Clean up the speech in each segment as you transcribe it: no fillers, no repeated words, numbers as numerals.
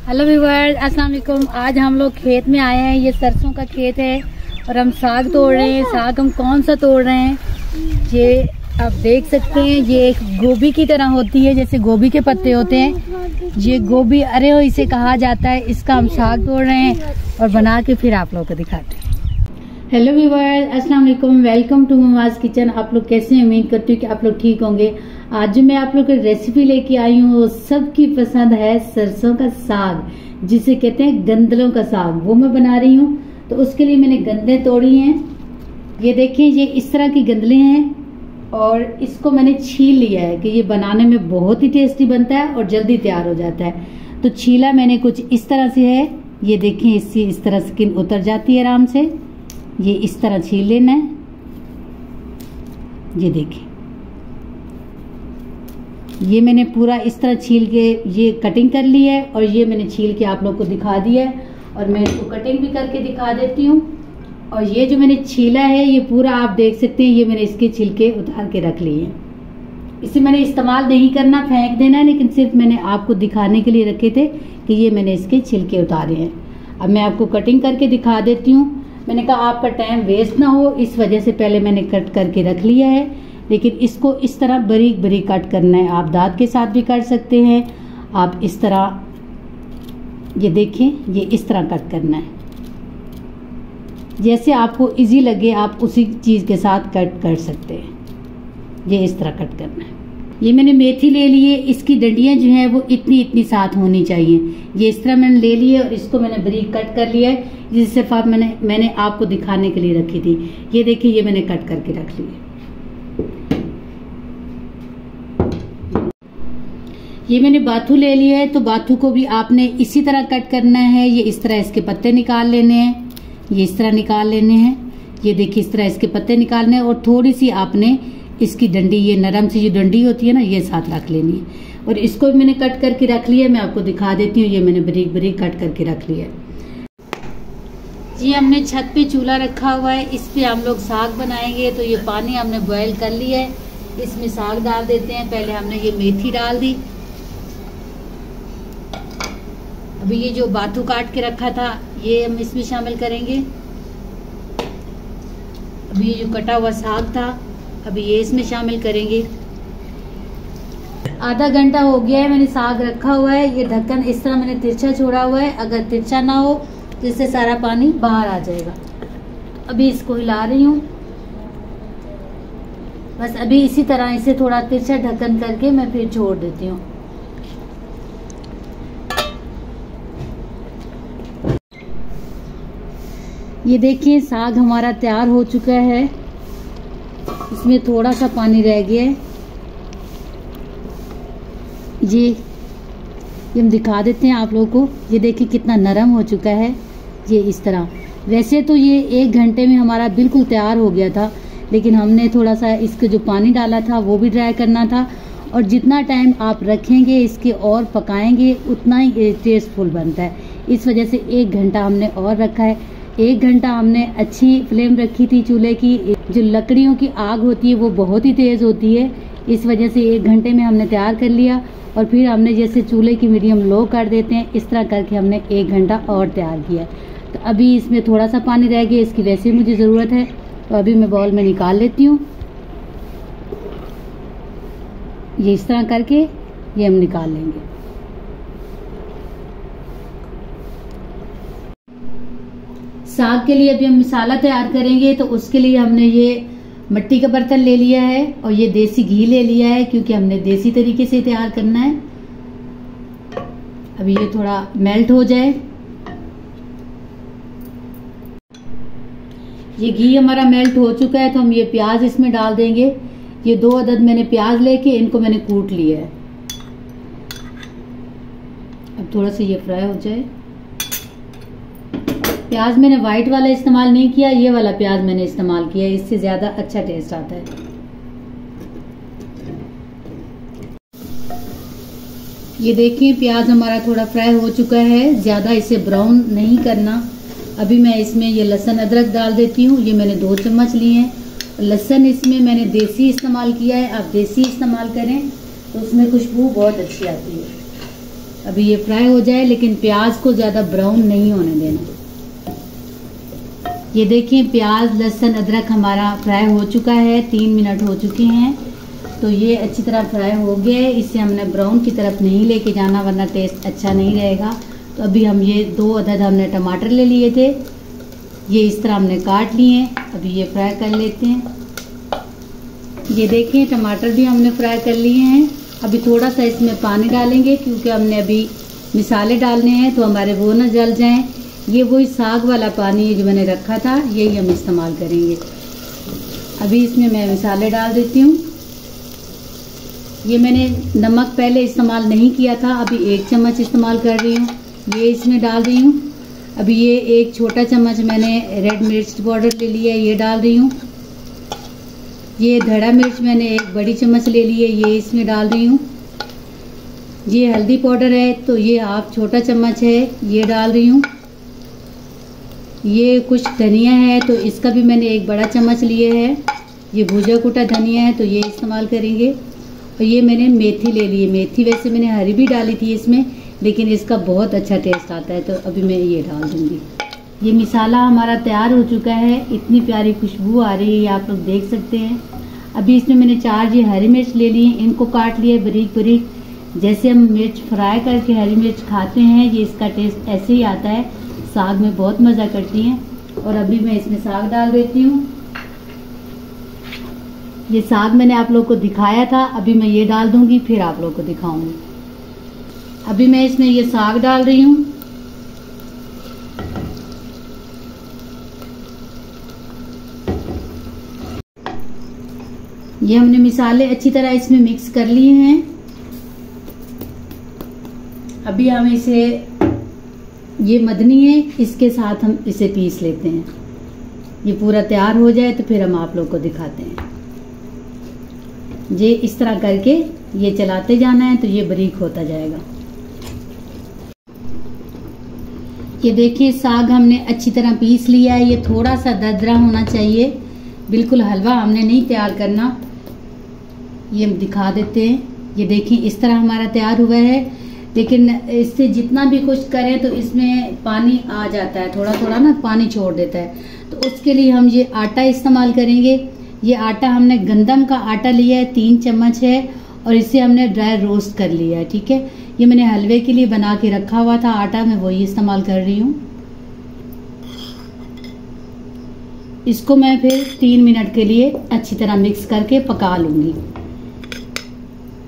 Hello viewers, अस्सलाम वालेकुम। आज हम लोग खेत में आए हैं। ये सरसों का खेत है और हम साग तोड़ रहे हैं। साग हम कौन सा तोड़ रहे हैं ये आप देख सकते हैं। ये एक गोभी की तरह होती है, जैसे गोभी के पत्ते होते हैं। ये गोभी अरे इसे कहा जाता है। इसका हम साग तोड़ रहे हैं और बना के फिर आप लोगों को दिखाते हैं। हेलो व्यूअर्स, अस्सलाम वालेकुम, वेलकम टू ममाज किचन। आप लोग कैसे हैं? उम्मीद करती हूँ कि आप लोग ठीक होंगे। आज जो मैं आप लोग की रेसिपी लेके आई हूँ वो सबकी पसंद है, सरसों का साग, जिसे कहते हैं गंदलों का साग। वो मैं बना रही हूँ। तो उसके लिए मैंने गंदे तोड़ी हैं। ये देखिए, ये इस तरह की गंदले हैं और इसको मैंने छील लिया है कि ये बनाने में बहुत ही टेस्टी बनता है और जल्दी तैयार हो जाता है। तो छीला मैंने कुछ इस तरह से है। ये देखिए, इससे इस तरह स्किन उतर जाती है आराम से। ये इस तरह छील लेना है। ये देखिए, ये मैंने पूरा इस तरह छील के ये कटिंग कर ली है और ये मैंने छील के आप लोग को दिखा दिया है और मैं इसको कटिंग भी करके दिखा देती हूँ। और ये जो मैंने छीला है ये पूरा आप देख सकते हैं। ये मैंने इसके छिलके उतार के रख लिए हैं। इसे मैंने इस्तेमाल नहीं करना, फेंक देना है, लेकिन सिर्फ मैंने आपको दिखाने के लिए रखे थे कि ये मैंने इसके छिलके उतारे हैं। अब मैं आपको कटिंग करके दिखा देती हूँ। मैंने कहा आपका टाइम वेस्ट ना हो, इस वजह से पहले मैंने कट करके रख लिया है। लेकिन इसको इस तरह बारीक बारीक कट करना है। आप दांत के साथ भी कर सकते हैं। आप इस तरह, ये देखें, ये इस तरह कट करना है। जैसे आपको इजी लगे आप उसी चीज़ के साथ कट कर सकते हैं। ये इस तरह कट करना है। ये मैंने मेथी ले ली है। इसकी डंडियाँ जो हैं वो इतनी इतनी साथ होनी चाहिए। ये इस तरह मैंने ले ली है और इसको मैंने बारीक कट कर लिया है। जिस सिर्फ मैंने आपको दिखाने के लिए रखी थी। ये देखिए, ये मैंने कट करके रख ली है। ये मैंने बाथू ले लिया है। तो बाथू को भी आपने इसी तरह कट करना है। ये इस तरह इसके पत्ते निकाल लेने हैं। ये इस तरह निकाल लेने हैं। ये देखिए, इस तरह इसके पत्ते निकालने हैं और थोड़ी सी आपने इसकी डंडी, ये नरम सी जो डंडी होती है ना, ये साथ रख लेनी है। और इसको भी मैंने कट करके रख लिया है। मैं आपको दिखा देती हूँ। ये मैंने बारीक बारीक कट करके रख लिया है। जी, हमने छत पे चूल्हा रखा हुआ है। इस पे हम लोग साग बनाएंगे। तो ये पानी हमने बॉयल कर लिया है। इसमें साग डाल देते हैं। पहले हमने ये मेथी डाल दी। अभी ये जो बाथू काट के रखा था ये हम इसमें शामिल करेंगे। अभी ये जो कटा हुआ साग था अभी ये इसमें शामिल करेंगे। आधा घंटा हो गया है, मैंने साग रखा हुआ है। ये ढक्कन इस तरह मैंने तिरछा छोड़ा हुआ है। अगर तिरछा ना हो तो इससे सारा पानी बाहर आ जाएगा। अभी इसको हिला रही हूँ। बस अभी इसी तरह इसे थोड़ा तिरछा ढक्कन करके मैं फिर छोड़ देती हूँ। ये देखिए, साग हमारा तैयार हो चुका है। इसमें थोड़ा सा पानी रह गया है। ये हम दिखा देते हैं आप लोगों को। ये देखिए कितना नरम हो चुका है। ये इस तरह, वैसे तो ये 1 घंटे में हमारा बिल्कुल तैयार हो गया था, लेकिन हमने थोड़ा सा इसके जो पानी डाला था वो भी ड्राई करना था। और जितना टाइम आप रखेंगे इसके और पकाएंगे उतना ही टेस्टफुल बनता है। इस वजह से 1 घंटा हमने और रखा है। 1 घंटा हमने अच्छी फ्लेम रखी थी चूल्हे की। जो लकड़ियों की आग होती है वो बहुत ही तेज़ होती है। इस वजह से 1 घंटे में हमने तैयार कर लिया। और फिर हमने जैसे चूल्हे की मीडियम लो कर देते हैं, इस तरह करके हमने 1 घंटा और तैयार किया। तो अभी इसमें थोड़ा सा पानी रह गया, इसकी वैसे मुझे ज़रूरत है। तो अभी मैं बाउल में निकाल लेती हूँ। ये इस तरह करके ये हम निकाल लेंगे। साग के लिए अभी हम मसाला तैयार करेंगे। तो उसके लिए हमने ये मिट्टी का बर्तन ले लिया है और ये देसी घी ले लिया है, क्योंकि हमने देसी तरीके से तैयार करना है। अभी ये थोड़ा मेल्ट हो जाए। ये घी हमारा मेल्ट हो चुका है। तो हम ये प्याज इसमें डाल देंगे। ये 2 अदद मैंने प्याज लेके इनको मैंने कूट लिया है। अब थोड़ा सा ये फ्राई हो जाए। प्याज मैंने वाइट वाला इस्तेमाल नहीं किया, ये वाला प्याज मैंने इस्तेमाल किया, इससे ज़्यादा अच्छा टेस्ट आता है। ये देखिए, प्याज हमारा थोड़ा फ्राई हो चुका है। ज़्यादा इसे ब्राउन नहीं करना। अभी मैं इसमें ये लहसुन अदरक डाल देती हूँ। ये मैंने 2 चम्मच लिए हैं। लहसुन इसमें मैंने देसी इस्तेमाल किया है। आप देसी इस्तेमाल करें तो उसमें खुशबू बहुत अच्छी आती है। अभी ये फ्राई हो जाए, लेकिन प्याज को ज्यादा ब्राउन नहीं होने देना। ये देखिए प्याज, लहसुन, अदरक हमारा फ्राई हो चुका है, 3 मिनट हो चुके हैं। तो ये अच्छी तरह फ्राई हो गया है। इसे हमने ब्राउन की तरफ नहीं लेके जाना, वरना टेस्ट अच्छा नहीं रहेगा। तो अभी हम ये 2 अदद हमने टमाटर ले लिए थे, ये इस तरह हमने काट लिए हैं। अभी ये फ्राई कर लेते हैं। ये देखिए टमाटर भी हमने फ्राई कर लिए हैं। अभी थोड़ा सा इसमें पानी डालेंगे, क्योंकि हमने अभी मिसाले डालने हैं तो हमारे वो न जल जाएं। ये वही साग वाला पानी है जो मैंने रखा था, यही हम इस्तेमाल करेंगे। अभी इसमें मैं मिसाले डाल देती हूँ। ये मैंने नमक पहले इस्तेमाल नहीं किया था, अभी 1 चम्मच इस्तेमाल कर रही हूँ, ये इसमें डाल रही हूँ। अभी ये 1 छोटा चम्मच मैंने रेड मिर्च पाउडर ले लिया है, ये डाल रही हूँ। ये धड़ा मिर्च मैंने 1 बड़ी चम्मच ले ली है, ये इसमें डाल रही हूँ। ये हल्दी पाउडर है तो ये 1/2 छोटा चम्मच है, ये डाल रही हूँ। ये कुछ धनिया है तो इसका भी मैंने 1 बड़ा चम्मच लिए है। ये भुजा कुटा धनिया है तो ये इस्तेमाल करेंगे। और ये मैंने मेथी ले ली है। मेथी वैसे मैंने हरी भी डाली थी इसमें, लेकिन इसका बहुत अच्छा टेस्ट आता है, तो अभी मैं ये डाल दूंगी। ये मिसाला हमारा तैयार हो चुका है, इतनी प्यारी खुशबू आ रही है, आप लोग देख सकते हैं। अभी इसमें मैंने 4 ये हरी मिर्च ले ली, इनको काट लिया बारीक बारीक। जैसे हम मिर्च फ्राई करके हरी मिर्च खाते हैं, ये इसका टेस्ट ऐसे ही आता है, साग में बहुत मज़ा करती हैं। और अभी मैं इसमें साग डाल देती हूँ। ये साग मैंने आप लोग को दिखाया था, अभी मैं ये डाल दूंगी, फिर आप लोग को दिखाऊंगी। अभी मैं इसमें ये साग डाल रही हूँ। ये हमने मिसाले अच्छी तरह इसमें मिक्स कर लिए हैं। अभी हम इसे, ये मदनी है, इसके साथ हम इसे पीस लेते हैं। ये पूरा तैयार हो जाए तो फिर हम आप लोग को दिखाते हैं। ये इस तरह करके ये चलाते जाना है तो ये बारीक होता जाएगा। ये देखिए साग हमने अच्छी तरह पीस लिया है। ये थोड़ा सा दरदरा होना चाहिए, बिल्कुल हलवा हमने नहीं तैयार करना। ये हम दिखा देते हैं। ये देखिए इस तरह हमारा तैयार हुआ है, लेकिन इससे जितना भी कुछ करें तो इसमें पानी आ जाता है, थोड़ा थोड़ा ना पानी छोड़ देता है। तो उसके लिए हम ये आटा इस्तेमाल करेंगे। ये आटा हमने गंदम का आटा लिया है, 3 चम्मच है, और इसे हमने ड्राई रोस्ट कर लिया है। ठीक है, ये मैंने हलवे के लिए बना के रखा हुआ था आटा, मैं वही इस्तेमाल कर रही हूँ। इसको मैं फिर 3 मिनट के लिए अच्छी तरह मिक्स करके पका लूंगी।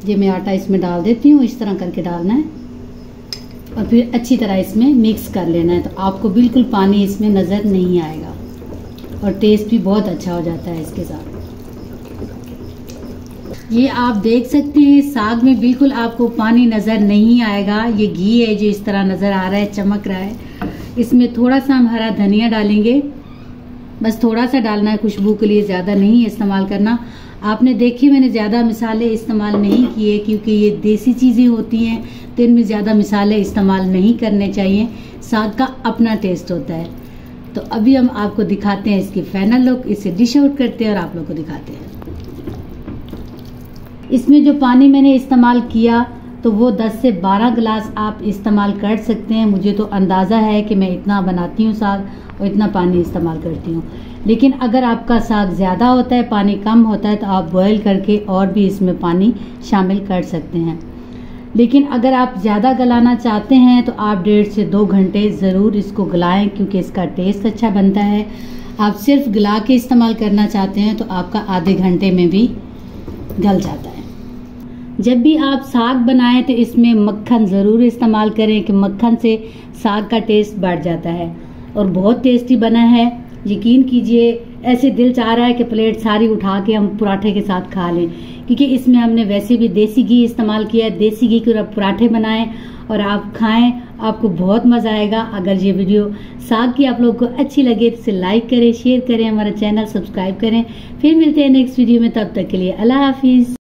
ये मैं आटा इसमें डाल देती हूँ, इस तरह करके डालना है और फिर अच्छी तरह इसमें मिक्स कर लेना है। तो आपको बिल्कुल पानी इसमें नज़र नहीं आएगा और टेस्ट भी बहुत अच्छा हो जाता है इसके साथ। ये आप देख सकते हैं साग में बिल्कुल आपको पानी नज़र नहीं आएगा। ये घी है जो इस तरह नज़र आ रहा है, चमक रहा है। इसमें थोड़ा सा हम हरा धनिया डालेंगे, बस थोड़ा सा डालना है खुशबू के लिए, ज़्यादा नहीं इस्तेमाल करना। आपने देखी मैंने ज़्यादा मिसाले इस्तेमाल नहीं किए, क्योंकि ये देसी चीज़ें होती हैं तो इनमें ज़्यादा मिसाले इस्तेमाल नहीं करने चाहिए। साग का अपना टेस्ट होता है। तो अभी हम आपको दिखाते हैं इसकी फाइनल लुक। इसे डिश आउट करते हैं और आप लोग को दिखाते हैं। इसमें जो पानी मैंने इस्तेमाल किया तो वो 10 से 12 गिलास आप इस्तेमाल कर सकते हैं। मुझे तो अंदाज़ा है कि मैं इतना बनाती हूँ साग और इतना पानी इस्तेमाल करती हूँ। लेकिन अगर आपका साग ज़्यादा होता है, पानी कम होता है, तो आप बॉयल करके और भी इसमें पानी शामिल कर सकते हैं। लेकिन अगर आप ज़्यादा गलाना चाहते हैं तो आप 1.5 से 2 घंटे ज़रूर इसको गलाएं, क्योंकि इसका टेस्ट अच्छा बनता है। आप सिर्फ गला के इस्तेमाल करना चाहते हैं तो आपका आधे घंटे में भी गल जाता है। जब भी आप साग बनाएं तो इसमें मक्खन ज़रूर इस्तेमाल करें, कि मक्खन से साग का टेस्ट बढ़ जाता है और बहुत टेस्टी बना है। यकीन कीजिए ऐसे दिल चाह रहा है कि प्लेट सारी उठा के हम पराठे के साथ खा लें, क्योंकि इसमें हमने वैसे भी देसी घी इस्तेमाल किया है। देसी घी के पराठे बनाएं और आप खाएं, आपको बहुत मज़ा आएगा। अगर ये वीडियो साग की आप लोगों को अच्छी लगे तो इसे लाइक करें, शेयर करें, हमारा चैनल सब्सक्राइब करें। फिर मिलते हैं नेक्स्ट वीडियो में, तब तक के लिए अल्लाह हाफिज़।